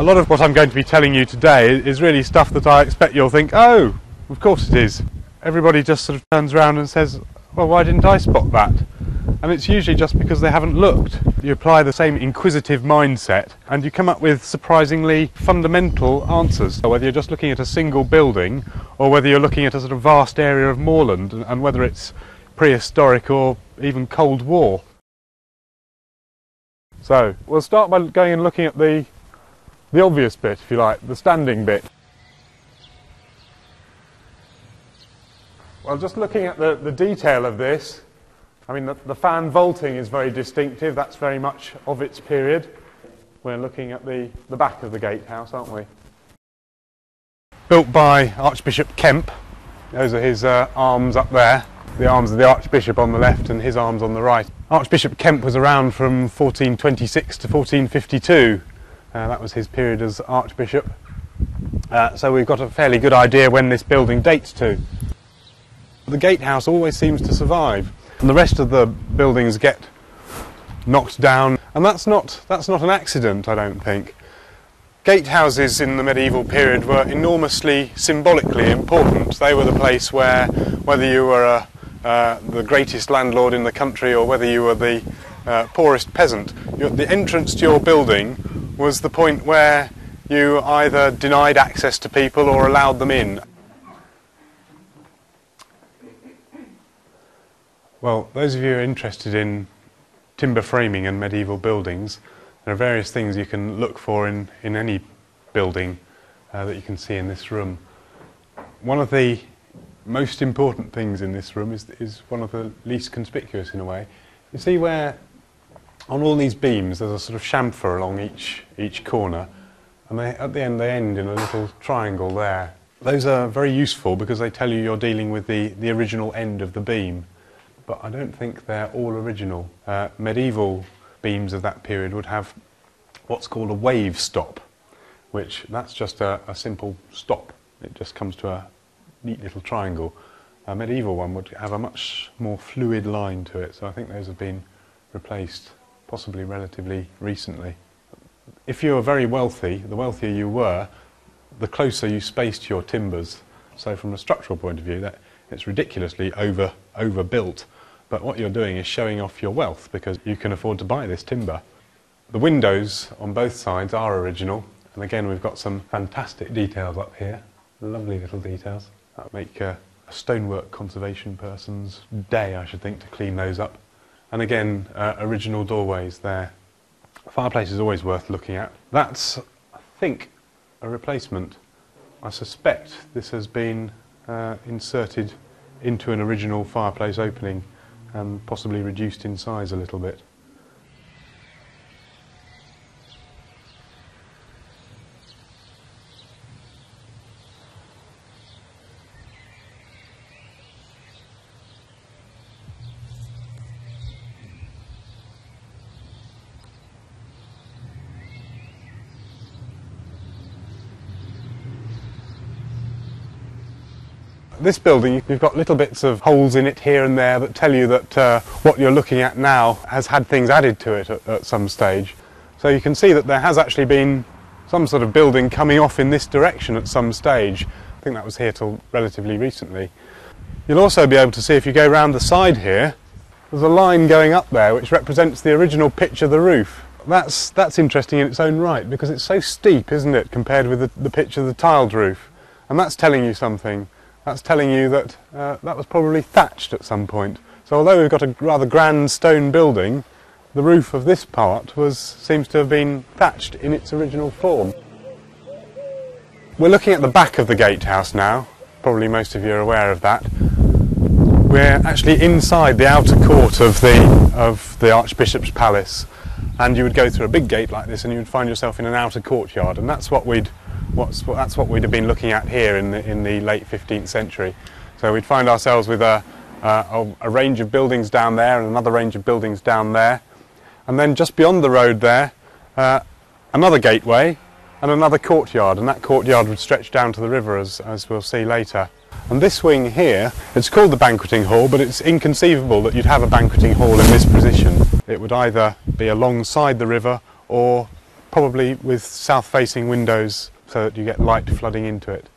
A lot of what I'm going to be telling you today is really stuff that I expect you'll think, oh, of course it is. Everybody just sort of turns around and says, well, why didn't I spot that? And it's usually just because they haven't looked. You apply the same inquisitive mindset and you come up with surprisingly fundamental answers. So whether you're just looking at a single building or whether you're looking at a sort of vast area of moorland, and whether it's prehistoric or even Cold War. So we'll start by going and looking at the obvious bit, if you like, the standing bit. Well, just looking at the detail of this, I mean, the fan vaulting is very distinctive. That's very much of its period. We're looking at the back of the gatehouse, aren't we? Built by Archbishop Kemp. Those are his arms up there. The arms of the Archbishop on the left and his arms on the right. Archbishop Kemp was around from 1426 to 1452. That was his period as Archbishop. So we've got a fairly good idea when this building dates to. The gatehouse always seems to survive, and the rest of the buildings get knocked down, and that's not an accident, I don't think. Gatehouses in the medieval period were enormously symbolically important. They were the place where, whether you were the greatest landlord in the country or whether you were the poorest peasant, the entrance to your building was the point where you either denied access to people or allowed them in. Well, those of you who are interested in timber framing and medieval buildings, there are various things you can look for in any building that you can see in this room. One of the most important things in this room is one of the least conspicuous in a way. You see where on all these beams there's a sort of chamfer along each corner, and at the end they end in a little triangle there. Those are very useful because they tell you you're dealing with the original end of the beam. But I don't think they're all original. Medieval beams of that period would have what's called a wave stop, which that's just a simple stop. It just comes to a neat little triangle. A medieval one would have a much more fluid line to it, so I think those have been replaced possibly relatively recently. If you were very wealthy, the wealthier you were, the closer you spaced your timbers. So from a structural point of view, that it's ridiculously overbuilt. But what you're doing is showing off your wealth because you can afford to buy this timber. The windows on both sides are original, and again we've got some fantastic details up here, lovely little details. That would make a stonework conservation person's day, I should think, to clean those up. And again, original doorways there. The fireplace is always worth looking at. That's, I think, a replacement. I suspect this has been inserted into an original fireplace opening and possibly reduced in size a little bit. This building, you've got little bits of holes in it here and there that tell you that what you're looking at now has had things added to it at some stage. So you can see that there has actually been some sort of building coming off in this direction at some stage. I think that was here till relatively recently. You'll also be able to see, if you go round the side here, there's a line going up there which represents the original pitch of the roof. That's interesting in its own right because it's so steep, isn't it, compared with the pitch of the tiled roof. And that's telling you something. That's telling you that that was probably thatched at some point. So although we've got a rather grand stone building, the roof of this part seems to have been thatched in its original form. We're looking at the back of the gatehouse now. Probably most of you are aware of that. We're actually inside the outer court of the Archbishop's Palace, and you would go through a big gate like this and you would find yourself in an outer courtyard, and that's what we'd have been looking at here in the late 15th century. So we'd find ourselves with a range of buildings down there and another range of buildings down there, and then just beyond the road there another gateway and another courtyard, and that courtyard would stretch down to the river as we'll see later. And this wing here, it's called the Banqueting-Hall, but it's inconceivable that you'd have a banqueting hall in this position. It would either be alongside the river or probably with south-facing windows so that you get light flooding into it.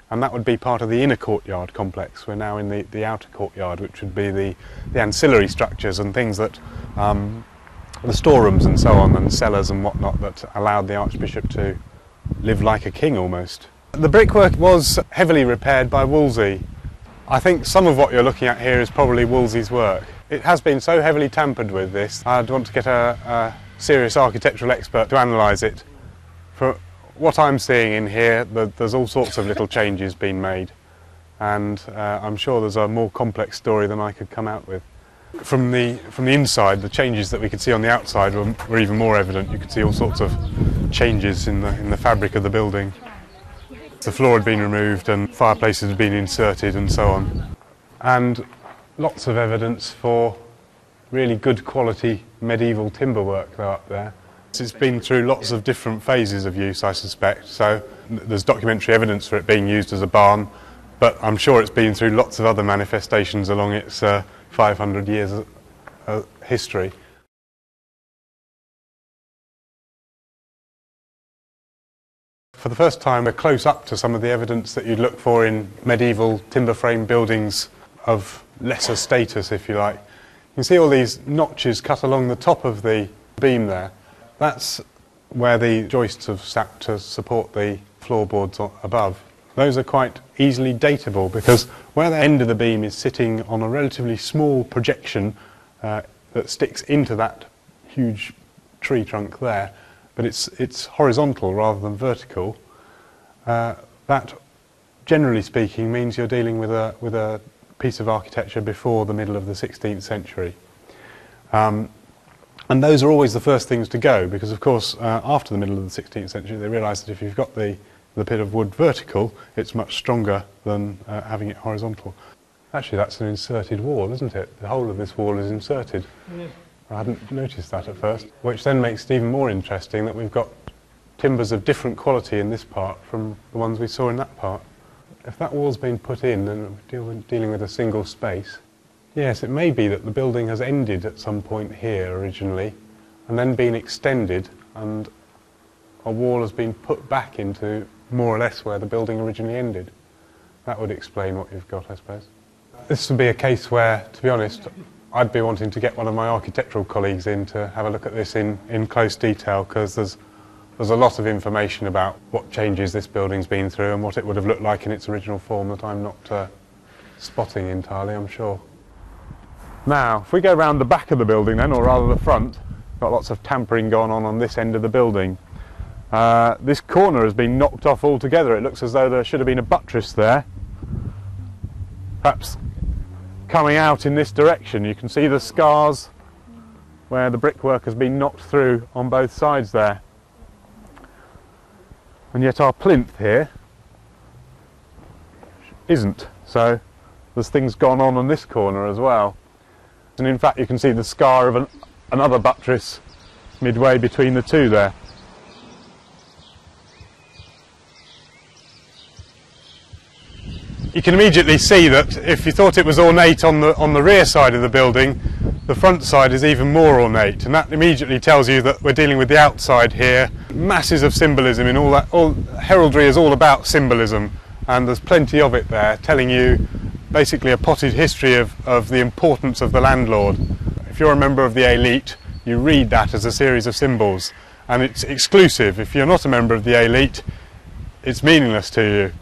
And that would be part of the inner courtyard complex. We're now in the outer courtyard, which would be the ancillary structures and things that, the storerooms and so on, and cellars and whatnot, that allowed the Archbishop to live like a king almost. The brickwork was heavily repaired by Wolsey. I think some of what you're looking at here is probably Wolsey's work. It has been so heavily tampered with this, I'd want to get a serious architectural expert to analyse it. For what I'm seeing in here, there's all sorts of little changes being made, and I'm sure there's a more complex story than I could come out with. From the inside, the changes that we could see on the outside were even more evident. You could see all sorts of changes in the fabric of the building. The floor had been removed and fireplaces had been inserted and so on. And lots of evidence for really good quality medieval timber work though up there. It's been through lots of different phases of use, I suspect, so there's documentary evidence for it being used as a barn, but I'm sure it's been through lots of other manifestations along its 500 years of history. For the first time, we're close up to some of the evidence that you'd look for in medieval timber frame buildings of lesser status, if you like. You can see all these notches cut along the top of the beam there. That's where the joists have sat to support the floorboards above. Those are quite easily datable because where the end of the beam is sitting on a relatively small projection that sticks into that huge tree trunk there, but it's horizontal rather than vertical. That, generally speaking, means you're dealing with a piece of architecture before the middle of the 16th century. And those are always the first things to go because, of course, after the middle of the 16th century, they realised that if you've got the bit of wood vertical, it's much stronger than having it horizontal. Actually, that's an inserted wall, isn't it? The whole of this wall is inserted. Yeah. I hadn't noticed that at first, which then makes it even more interesting that we've got timbers of different quality in this part from the ones we saw in that part. If that wall's been put in, then we're dealing with a single space. Yes, it may be that the building has ended at some point here originally, and then been extended, and a wall has been put back into more or less where the building originally ended. That would explain what you've got, I suppose. This would be a case where, to be honest, I'd be wanting to get one of my architectural colleagues in to have a look at this in close detail, because there's a lot of information about what changes this building's been through and what it would have looked like in its original form that I'm not spotting entirely, I'm sure. Now, if we go round the back of the building then, or rather the front, got lots of tampering going on this end of the building. This corner has been knocked off altogether. It looks as though there should have been a buttress there, perhaps coming out in this direction. You can see the scars where the brickwork has been knocked through on both sides there. And yet our plinth here isn't, so there's things gone on this corner as well. And in fact you can see the scar of another buttress midway between the two there. You can immediately see that if you thought it was ornate on the rear side of the building, the front side is even more ornate, and that immediately tells you that we're dealing with the outside here. Masses of symbolism in all that. Heraldry is all about symbolism, and there's plenty of it there, telling you basically a potted history of the importance of the landlord. If you're a member of the elite, you read that as a series of symbols, and it's exclusive. If you're not a member of the elite, it's meaningless to you.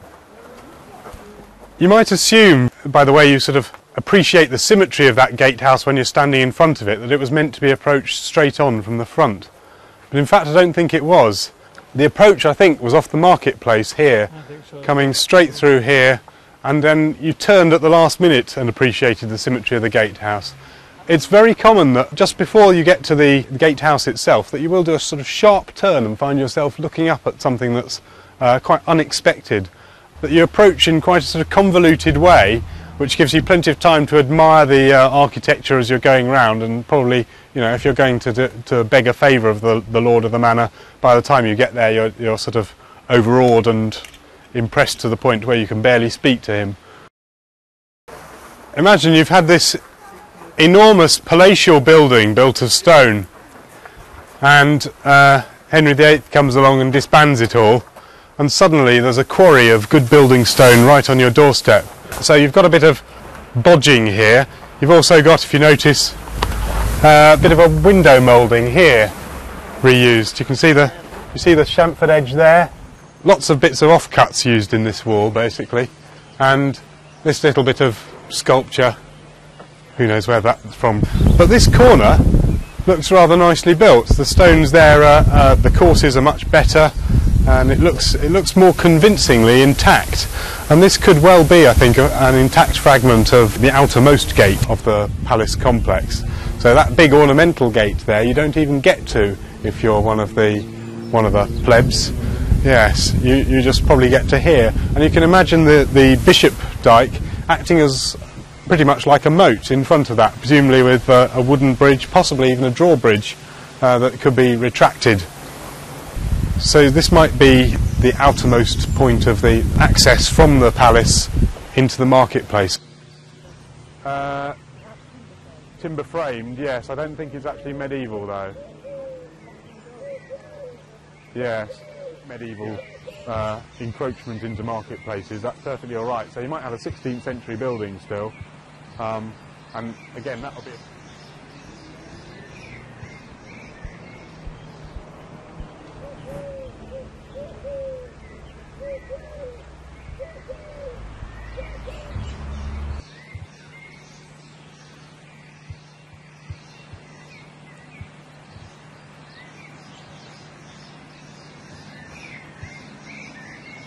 You might assume, by the way you sort of appreciate the symmetry of that gatehouse when you're standing in front of it, that it was meant to be approached straight on from the front. But in fact I don't think it was. The approach, I think, was off the marketplace here, coming straight through here, and then you turned at the last minute and appreciated the symmetry of the gatehouse. It's very common that just before you get to the gatehouse itself that you will do a sort of sharp turn and find yourself looking up at something that's quite unexpected. That you approach in quite a sort of convoluted way, which gives you plenty of time to admire the architecture as you're going round, and probably, you know, if you're going to beg a favour of the lord of the manor, by the time you get there you're sort of overawed and impressed to the point where you can barely speak to him. Imagine you've had this enormous palatial building built of stone, and Henry VIII comes along and disbands it all, and suddenly there's a quarry of good building stone right on your doorstep. So you've got a bit of bodging here. You've also got, if you notice, a bit of a window moulding here reused. You can see the chamfered edge there. Lots of bits of offcuts used in this wall basically, and this little bit of sculpture, who knows where that's from. But this corner looks rather nicely built. The stones there, the courses are much better, and it looks more convincingly intact. And this could well be, I think, an intact fragment of the outermost gate of the palace complex. So that big ornamental gate there, you don't even get to if you're one of the plebs. Yes, you just probably get to here. And you can imagine the Bishop Dyke acting as pretty much like a moat in front of that, presumably with a wooden bridge, possibly even a drawbridge that could be retracted. So this might be the outermost point of the access from the palace into the marketplace. Timber framed, yes. I don't think it's actually medieval though. Yes, medieval encroachment into marketplaces, that's perfectly alright. So you might have a 16th century building still. And again, that'll be...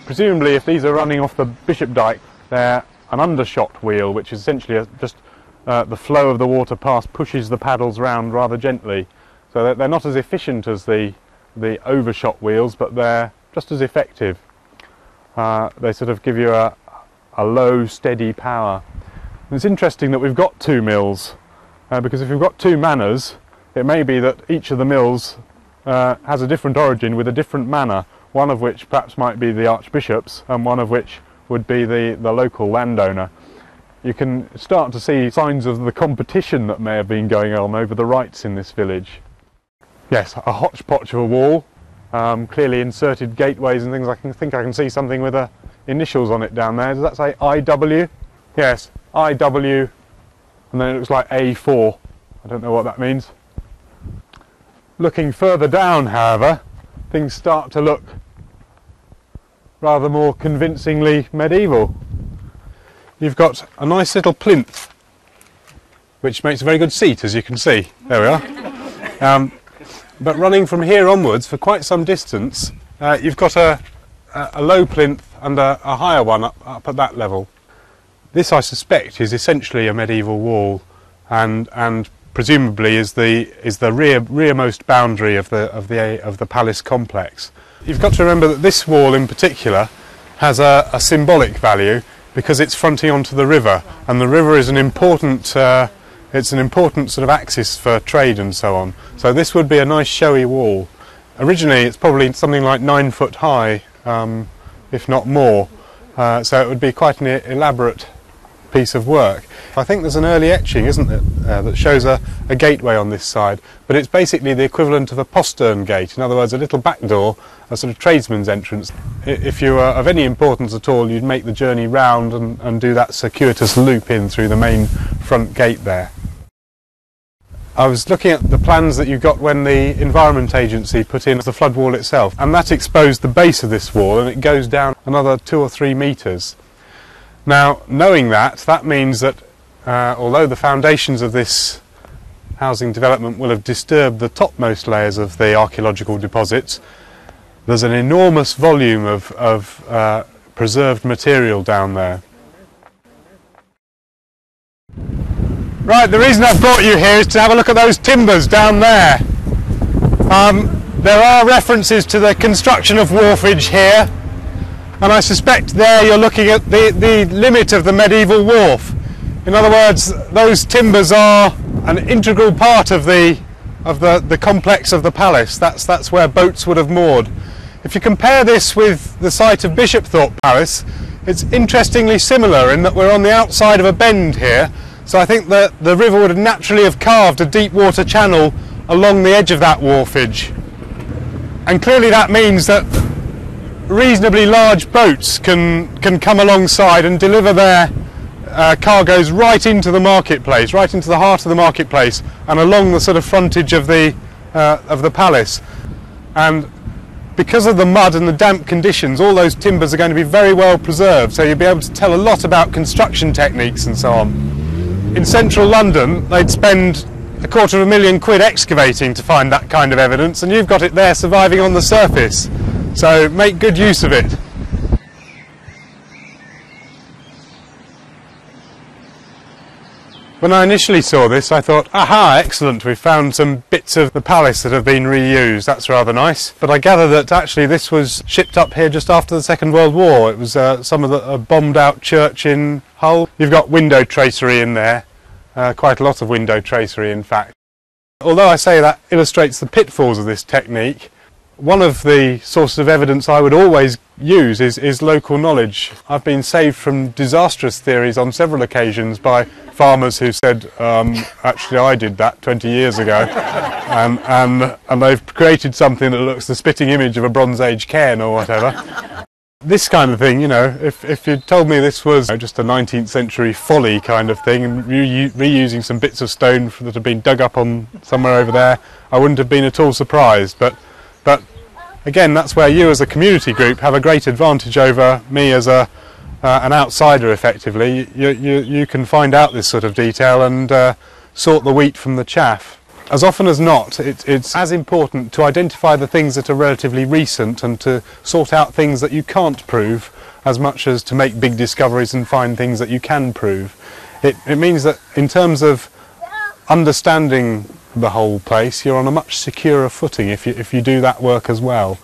Presumably, if these are running off the Bishop Dyke, they're an undershot wheel, which is essentially just the flow of the water past pushes the paddles round rather gently. So they're not as efficient as the overshot wheels, but they're just as effective. They sort of give you a low, steady power. And it's interesting that we've got two mills, because if we've got two manors, it may be that each of the mills has a different origin with a different manor, one of which perhaps might be the Archbishop's, and one of which would be the local landowner. You can start to see signs of the competition that may have been going on over the rights in this village. Yes, a hodgepodge of a wall, clearly inserted gateways and things. I think I can see something with initials on it down there. Does that say IW? Yes, IW, and then it looks like A4. I don't know what that means. Looking further down, however, things start to look rather more convincingly medieval. You've got a nice little plinth, which makes a very good seat, as you can see. There we are. But running from here onwards for quite some distance, you've got a low plinth and a higher one up at that level. This, I suspect, is essentially a medieval wall, and presumably is the rearmost boundary of the palace complex. You've got to remember that this wall in particular has a symbolic value because it's fronting onto the river, and the river is an important sort of axis for trade and so on. So this would be a nice showy wall. Originally it's probably something like 9 foot high, if not more, so it would be quite an elaborate piece of work. I think there's an early etching, isn't it, that shows a gateway on this side, but it's basically the equivalent of a postern gate. In other words, a little back door, a sort of tradesman's entrance. If you are of any importance at all, you'd make the journey round and do that circuitous loop in through the main front gate there. I was looking at the plans that you got when the Environment Agency put in the flood wall itself, and that exposed the base of this wall, and it goes down another 2 or 3 metres. Now, knowing that means that although the foundations of this housing development will have disturbed the topmost layers of the archaeological deposits, there's an enormous volume of preserved material down there. Right, the reason I've brought you here is to have a look at those timbers down there. There are references to the construction of wharfage here, and I suspect there you're looking at the limit of the medieval wharf. In other words, those timbers are an integral part of the complex of the palace. That's where boats would have moored. If you compare this with the site of Bishopthorpe Palace, it's interestingly similar in that we're on the outside of a bend here. So I think that the river would naturally have carved a deep water channel along the edge of that wharfage. And clearly that means that reasonably large boats can come alongside and deliver their cargoes right into the marketplace, right into the heart of the marketplace, and along the sort of frontage of the palace. And because of the mud and the damp conditions, all those timbers are going to be very well preserved, so you'll be able to tell a lot about construction techniques and so on. In central London, they'd spend £250,000 excavating to find that kind of evidence, and you've got it there surviving on the surface. So make good use of it. When I initially saw this, I thought, aha, excellent, we've found some bits of the palace that have been reused, that's rather nice. But I gather that actually this was shipped up here just after the Second World War. It was some of the bombed out church in Hull. You've got window tracery in there, quite a lot of window tracery in fact. Although I say that illustrates the pitfalls of this technique, one of the sources of evidence I would always use is local knowledge. I've been saved from disastrous theories on several occasions by farmers who said, actually I did that 20 years ago, and they've created something that looks the spitting image of a Bronze Age cairn or whatever. This kind of thing, you know, if you'd told me this was just a 19th century folly kind of thing, and reusing some bits of stone that had been dug up on somewhere over there, I wouldn't have been at all surprised. But again, that's where you as a community group have a great advantage over me as an outsider effectively. You can find out this sort of detail and sort the wheat from the chaff. As often as not, it's as important to identify the things that are relatively recent and to sort out things that you can't prove as much as to make big discoveries and find things that you can prove. It means that in terms of understanding the whole place, you're on a much securer footing if you do that work as well.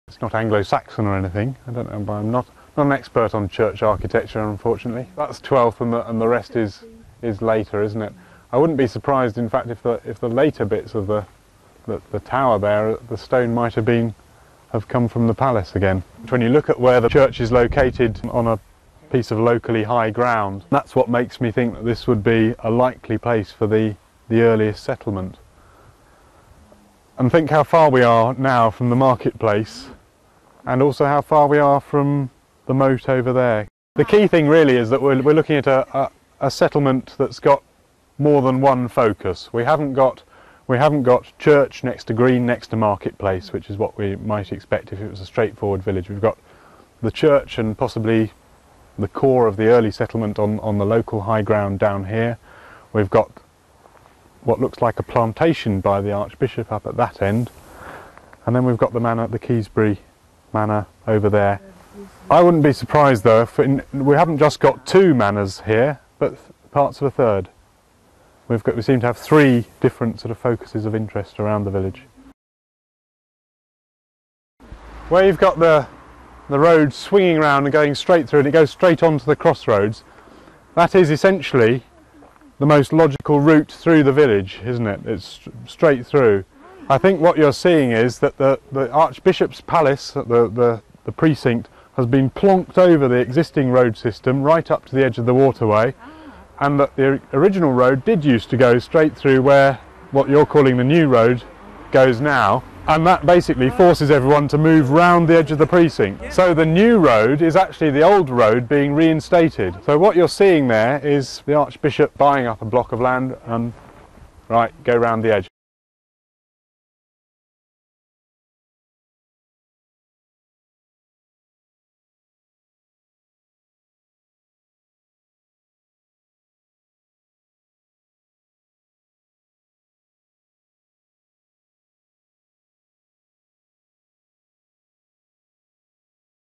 It's not Anglo-Saxon or anything, I don't know, but I'm not an expert on church architecture, unfortunately. That's 12th and the rest is later, isn't it? I wouldn't be surprised, in fact, if the later bits of the tower there, the stone might have come from the palace again. When you look at where the church is located on a piece of locally high ground, that's what makes me think that this would be a likely place for the earliest settlement. And think how far we are now from the marketplace, and also how far we are from the moat over there. The key thing really is that we're looking at a settlement that's got more than one focus. We haven't got church next to green next to marketplace, which is what we might expect if it was a straightforward village. We've got the church and possibly the core of the early settlement on the local high ground down here. We've got what looks like a plantation by the Archbishop up at that end, and then we've got the manor, the Keysbury Manor over there. I wouldn't be surprised though if we haven't just got two manors here, but parts of a third. We seem to have three different sort of focuses of interest around the village. Where you've got the road swinging around and going straight through, and it goes straight onto the crossroads, that is essentially the most logical route through the village, isn't it? It's straight through. I think what you're seeing is that the Archbishop's Palace, the precinct, has been plonked over the existing road system right up to the edge of the waterway, and that the original road did used to go straight through where what you're calling the new road goes now, and that basically forces everyone to move round the edge of the precinct. So the new road is actually the old road being reinstated. So what you're seeing there is the Archbishop buying up a block of land and go round the edge.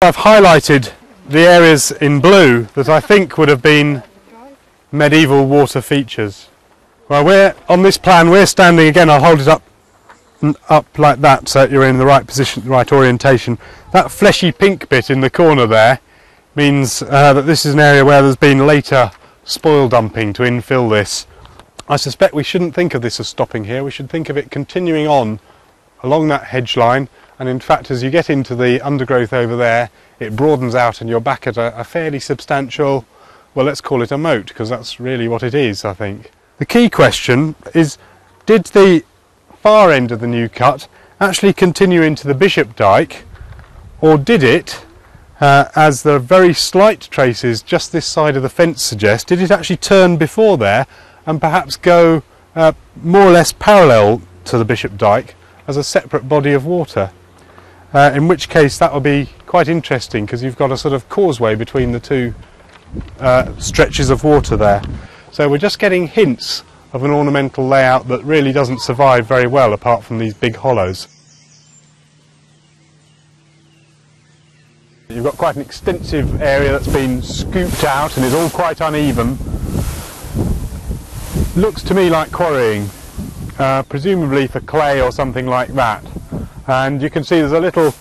I've highlighted the areas in blue that I think would have been medieval water features. Well, on this plan we're standing, again I'll hold it up like that so that you're in the right position, the right orientation. That fleshy pink bit in the corner there means that this is an area where there's been later spoil dumping to infill this. I suspect we shouldn't think of this as stopping here, we should think of it continuing on along that hedge line. And in fact, as you get into the undergrowth over there, it broadens out and you're back at a fairly substantial, well, let's call it a moat, because that's really what it is, I think. The key question is, did the far end of the new cut actually continue into the Bishop Dyke, or did it, as the very slight traces just this side of the fence suggest, did it actually turn before there and perhaps go more or less parallel to the Bishop Dyke as a separate body of water? In which case that will be quite interesting, because you've got a sort of causeway between the two stretches of water there. So we're just getting hints of an ornamental layout that really doesn't survive very well apart from these big hollows. You've got quite an extensive area that's been scooped out and is all quite uneven. Looks to me like quarrying, presumably for clay or something like that. And you can see there's a little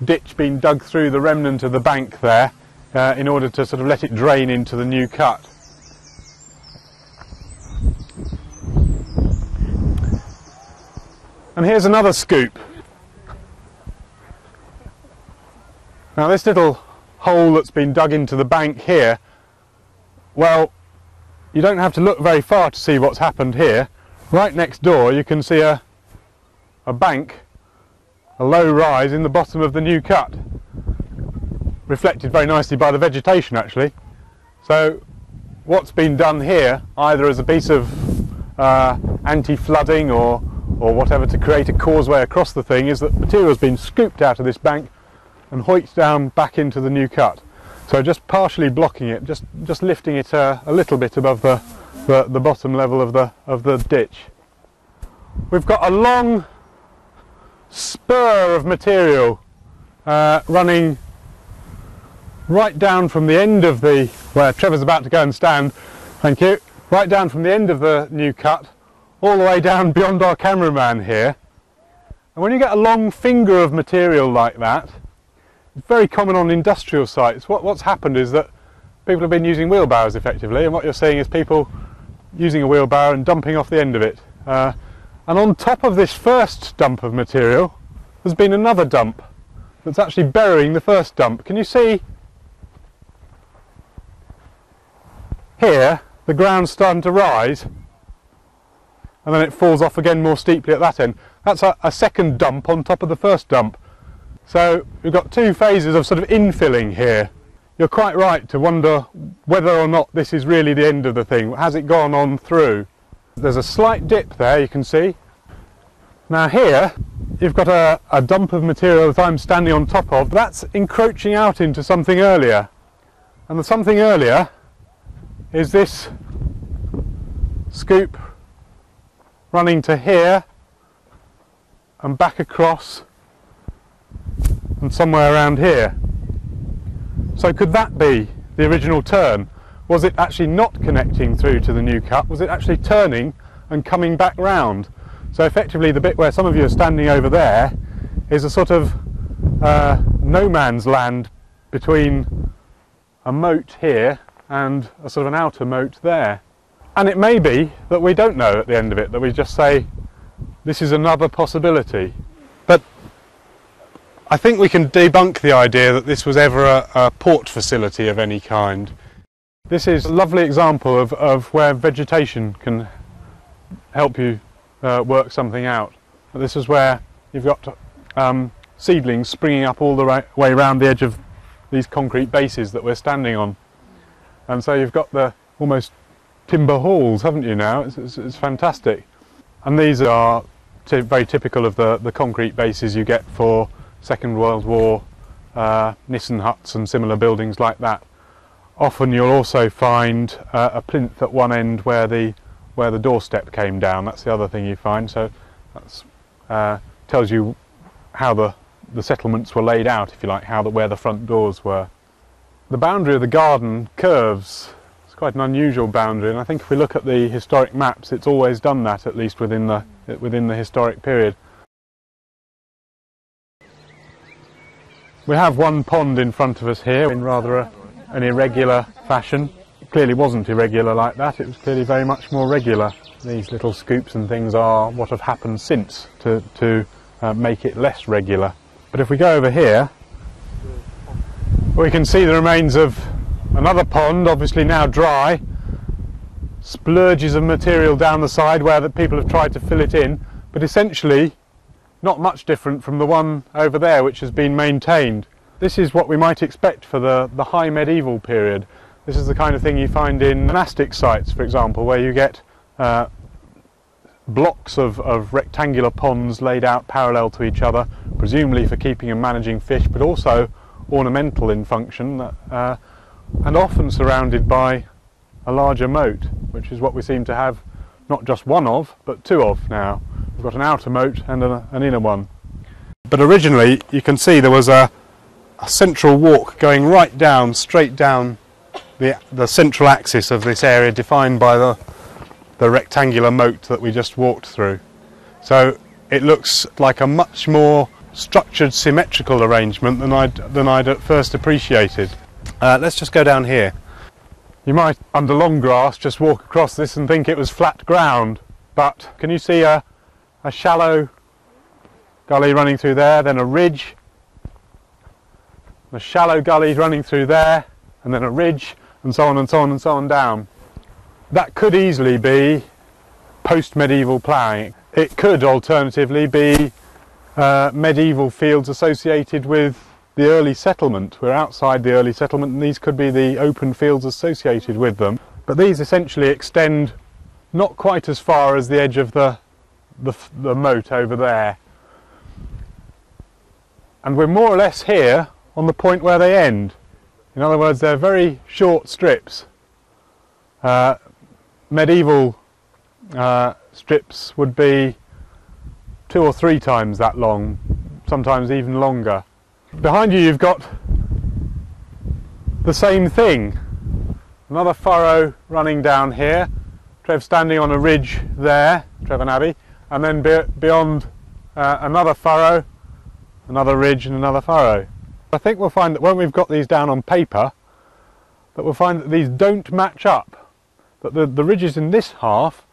ditch being dug through the remnant of the bank there in order to sort of let it drain into the new cut. And here's another scoop. Now this little hole that's been dug into the bank here, well, you don't have to look very far to see what's happened here. Right next door you can see a bank, a low rise in the bottom of the new cut, reflected very nicely by the vegetation actually. So what's been done here, either as a piece of anti-flooding or whatever to create a causeway across the thing, is that material has been scooped out of this bank and hoiked down back into the new cut. So just partially blocking it, just lifting it a little bit above the bottom level of the ditch. We've got a long spur of material running right down from the end of where Trevor's about to go and stand, thank you, right down from the end of the new cut all the way down beyond our cameraman here. And when you get a long finger of material like that, it's very common on industrial sites. What's happened is that people have been using wheelbarrows effectively, and what you're seeing is people using a wheelbarrow and dumping off the end of it. And on top of this first dump of material there's been another dump that's actually burying the first dump. Can you see here the ground's starting to rise and then it falls off again more steeply at that end? That's a second dump on top of the first dump. So we've got two phases of sort of infilling here. You're quite right to wonder whether or not this is really the end of the thing. Has it gone on through? There's a slight dip there, you can see. Now here you've got a dump of material that I'm standing on top of. That's encroaching out into something earlier. And the something earlier is this scoop running to here and back across and somewhere around here. So could that be the original turn? Was it actually not connecting through to the new cut? Was it actually turning and coming back round? So effectively the bit where some of you are standing over there is a sort of no man's land between a moat here and a sort of an outer moat there. And it may be that we don't know at the end of it, that we just say this is another possibility. But I think we can debunk the idea that this was ever a port facility of any kind. This is a lovely example of where vegetation can help you work something out. This is where you've got seedlings springing up all the way around the edge of these concrete bases that we're standing on. And so you've got the almost timber halls, haven't you now? It's fantastic. And these are very typical of the concrete bases you get for Second World War Nissen huts and similar buildings like that. Often you'll also find a plinth at one end where the doorstep came down. That's the other thing you find. So that tells you how the settlements were laid out, if you like, where the front doors were. The boundary of the garden curves. It's quite an unusual boundary, and I think if we look at the historic maps, it's always done that, at least within the historic period. We have one pond in front of us here in rather an irregular fashion. It clearly wasn't irregular like that, it was clearly very much more regular. These little scoops and things are what have happened since to make it less regular. But if we go over here, we can see the remains of another pond, obviously now dry, splurges of material down the side where the people have tried to fill it in, but essentially not much different from the one over there which has been maintained. This is what we might expect for the high medieval period. This is the kind of thing you find in monastic sites, for example, where you get blocks of rectangular ponds laid out parallel to each other, presumably for keeping and managing fish, but also ornamental in function, and often surrounded by a larger moat, which is what we seem to have not just one of, but two of now. We've got an outer moat and an inner one. But originally, you can see there was a central walk going right down, straight down the central axis of this area, defined by the rectangular moat that we just walked through. So it looks like a much more structured, symmetrical arrangement than I'd at first appreciated. Let's just go down here. You might, under long grass, just walk across this and think it was flat ground, but can you see a shallow gully running through there, then a ridge, a shallow gully running through there, and then a ridge, and so on and so on and so on down. That could easily be post-medieval ploughing. It could alternatively be medieval fields associated with the early settlement. We're outside the early settlement, and these could be the open fields associated with them. But these essentially extend not quite as far as the edge of the moat over there. And we're more or less here on the point where they end. In other words, they're very short strips. Medieval strips would be 2 or 3 times that long, sometimes even longer. Behind you you've got the same thing. Another furrow running down here, Trev standing on a ridge there, Trevor Abbey, and then beyond another furrow, another ridge and another furrow. I think we'll find that when we've got these down on paper, that we'll find that these don't match up, that the ridges in this half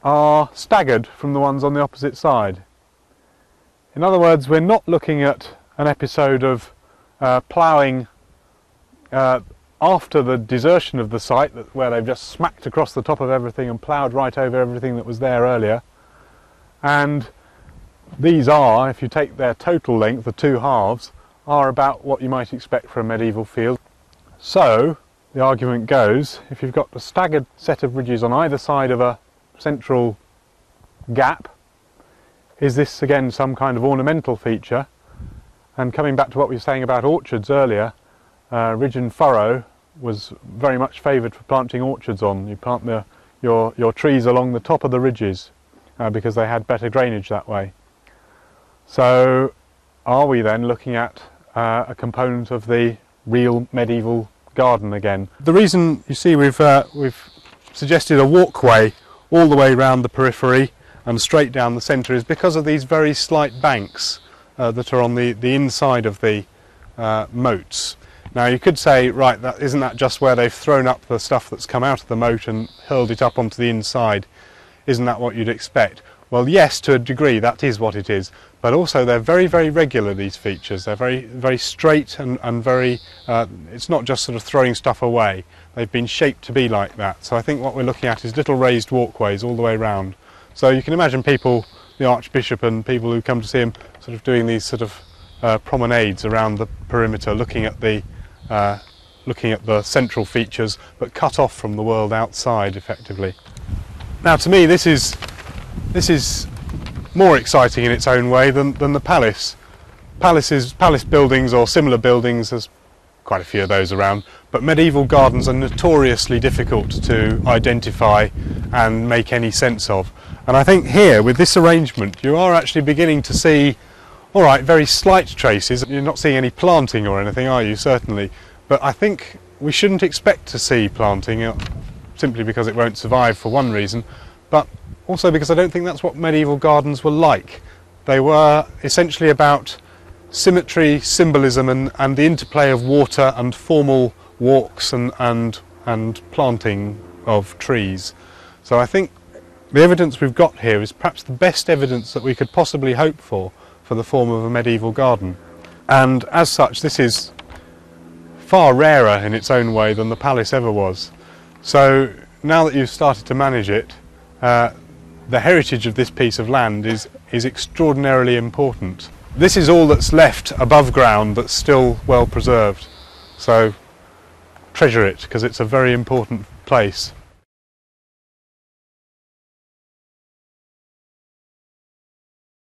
are staggered from the ones on the opposite side. In other words, we're not looking at an episode of ploughing after the desertion of the site, where they've just smacked across the top of everything and ploughed right over everything that was there earlier. And these are, if you take their total length, the 2 halves, are about what you might expect for a medieval field. So, the argument goes, if you've got a staggered set of ridges on either side of a central gap, is this again some kind of ornamental feature? And coming back to what we were saying about orchards earlier, ridge and furrow was very much favoured for planting orchards on. You plant your trees along the top of the ridges because they had better drainage that way. So are we then looking at a component of the real medieval garden again? The reason, you see, we've suggested a walkway all the way around the periphery and straight down the centre is because of these very slight banks that are on the inside of the moats. Now you could say, right, isn't that just where they've thrown up the stuff that's come out of the moat and hurled it up onto the inside? Isn't that what you'd expect? Well, yes, to a degree that is what it is, but also they're very, very regular, these features. They're very, very straight and very, it's not just sort of throwing stuff away. They've been shaped to be like that. So I think what we're looking at is little raised walkways all the way around. So you can imagine people, the Archbishop and people who come to see him, sort of doing these sort of promenades around the perimeter, looking at the central features, but cut off from the world outside, effectively. Now, to me, this is more exciting in its own way than the palace. Palace buildings or similar buildings, there's quite a few of those around, but medieval gardens are notoriously difficult to identify and make any sense of. And I think here, with this arrangement, you are actually beginning to see, all right, very slight traces. You're not seeing any planting or anything, are you? Certainly. But I think we shouldn't expect to see planting, simply because it won't survive for one reason, but also because I don't think that's what medieval gardens were like. They were essentially about symmetry, symbolism, and the interplay of water and formal walks and planting of trees. So I think the evidence we've got here is perhaps the best evidence that we could possibly hope for the form of a medieval garden. And as such, this is far rarer in its own way than the palace ever was. So now that you've started to manage it, the heritage of this piece of land is extraordinarily important. This is all that's left above ground that's still well preserved, so treasure it, because it's a very important place.